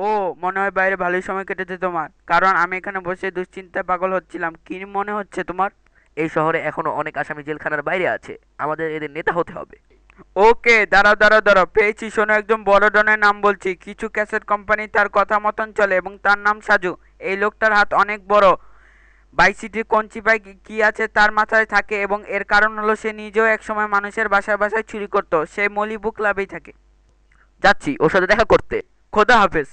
ও, মনে হয় বাইরে ভালোই সময় কেটেছে তোমার, কারণ আমি এখানে বসে দুশ্চিন্তায় পাগল হচ্ছিলাম। কি মনে হচ্ছে তোমার? এই শহরে এখনো অনেক আসামি জেলখানার বাইরে আছে। আমাদের এদের নেতা হতে হবে। ওকে, দাঁড়াও দাঁড়াও দাঁড়াও, পেয়েছি। শোনো, একজন বড় ডনের নাম বলছি। কিছু ক্যাসেট কোম্পানি তার কথা মতন চলে এবং তার নাম সাজু। এই লোকটার হাত অনেক বড়। বাইসিটির কঞ্চিপায় কি কি আছে তার মাথায় থাকে, এবং এর কারণ হলো সে নিজেও একসময় মানুষের বাসায় বাসায় চুরি করতো। সে মলিবু ক্লাবেই থাকে। যাচ্ছি ওর সাথে দেখা করতে। খোদা হাফেজ।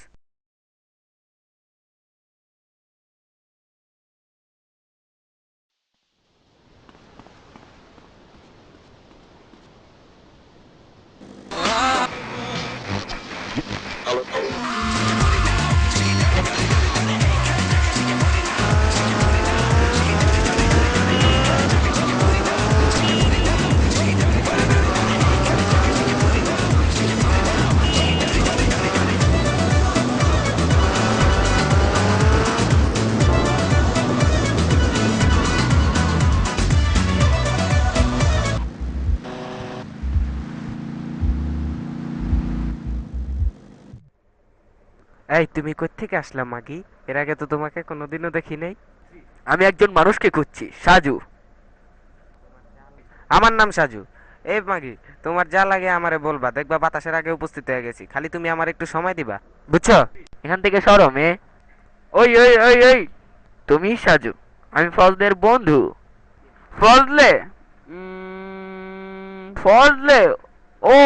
এই তুমি কোত্থেকে আসলা মাগি? এর আগে তো তোমাকে কোনোদিনও দেখি নাই। আমি একজন মানুষকে খুঁজছি, সাজু। আমার নাম সাজু। এই মাগি, তোমার যা লাগে আমারে বলবা, দেখবা বাতাসের আগে উপস্থিত হয়ে গেছি। খালি তুমি আমার একটু সময় দিবা, বুঝছো? এখান থেকে সরো মেয়ে। ওই ওই ওই ওই, তুমি সাজু? আমি ফজলের বন্ধু। ফজলে? ফজলে? ও,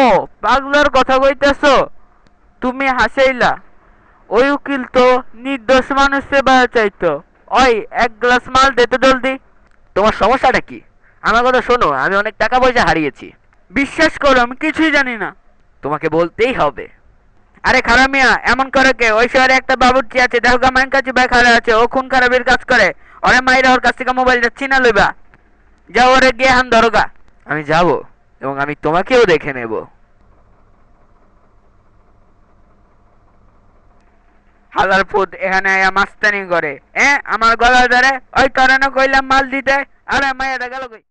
পাগলার কথা কইতেছো? তুমি হাসাইলা? ওই উকিল তো নির্দোষ মানুষে বাঁচা চাইতো। ওই, এক গ্লাস মাল দে তো জলদি। তোমার সমস্যাটা কি? আমার কথা শোনো, আমি অনেক টাকা পয়সা হারিয়েছি। বিশ্বাস করো, আমি কিছুই জানি না। তোমাকে বলতেই হবে। আরে খারাপ মিয়া, এমন করে কে? ওই শহরে একটা বাবুর্চি আছে, দেখো গা, মাইন কাছে ভাই খারাপ আছে, ও খুন খারাপের কাজ করে। ওরে মাইরা ওর কাছ থেকে মোবাইল যাচ্ছি না লইবা। যাও, ওরে গিয়ে হান ধরো গা। আমি যাব, এবং আমি তোমাকেও দেখে নেব। হাজার ফুট এখানে আয়া মাস্তানি করে। আমার গলা ধরে। ওই তোরে না কইলাম মাল দিতে। আরে মাইয়াটা গেল কই?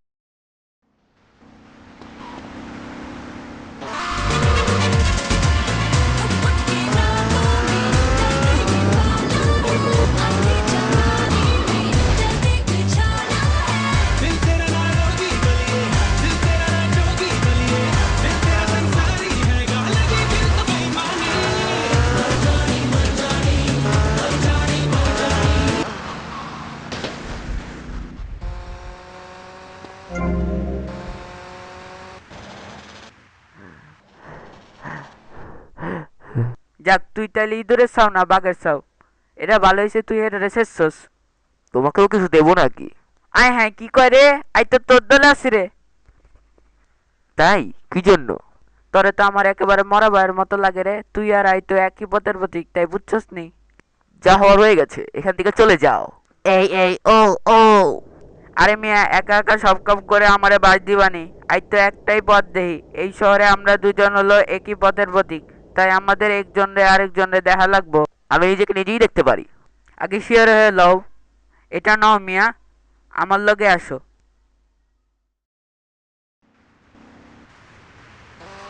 যাক, তুই তাইলে ইঁদুরের চাও না বাঘের চাও। এটা ভালো হয়েছে তুই এটা রেসেছস। তোমাকেও কিছু দেবো নাকি? আয় হ্যাঁ, কি কয় রে? আই তো তোর দলে আছি রে। তাই? কি জন্য? তোরে তো আমার একেবারে মরা ভাইয়ের মতো লাগে রে। তুই আর আই তো একই পথের প্রতীক, তাই বুঝছস নি? যা হওয়ার হয়ে গেছে, এখান থেকে চলে যাও। এই এই, ও ও। আরে মিয়া, একা একা সব কাম করে আমারে বাস দিবানি? আই তো একটাই পথ দেহি। এই শহরে আমরা দুজন হলো একই পথের প্রতীক, তাই আমাদের একজন রে আরেকজন রে দেখা লাগবো। আমি নিজেকে নিজেই দেখতে পারি। আগে শিওর হয়ে লও। এটা নাও মিয়া, আমার লগে আসো।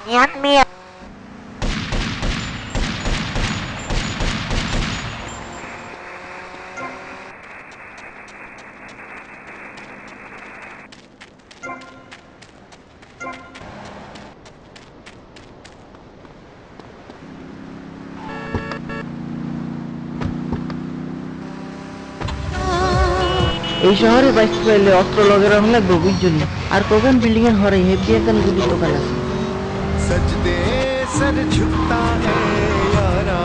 ইয়ান মিয়া। এই শহরে বাইসতে পাইলে অস্ত্র লগের রাখুন লাগবে বুঝছুন। আর কোকেন বিল্ডিং এর হরে হেভি একজন গুলির দোকান আছে। सजदे सर झुकता है यारा,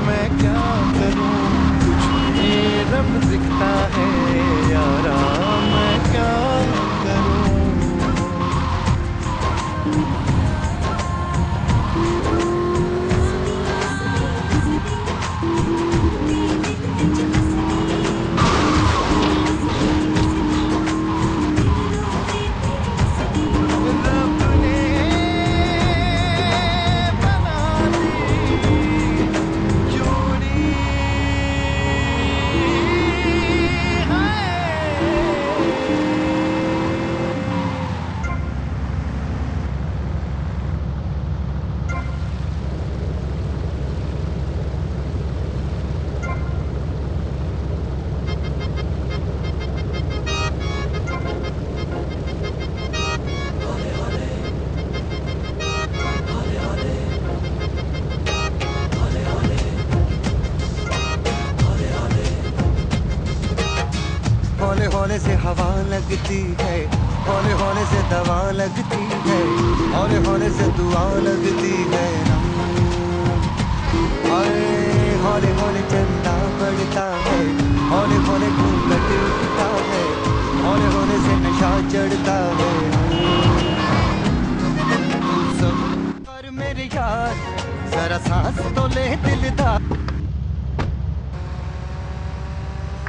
मैं क्या करूं, तुझे रब दिखता है यारा, मैं क्या करूं। रब ने बना दी जोड़ी, होने से हवा लगती है, होने से दवा लगती है, होने से दुआ लगती है ना। होने चंदा बढ़ता है, होने घूंघट उठता है, होने से नशा चढ़ता है। तू सब और मेरे यार जरा सांस तो ले दिलदार।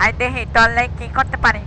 আই দেহি তোর লাই কি করতে পারি।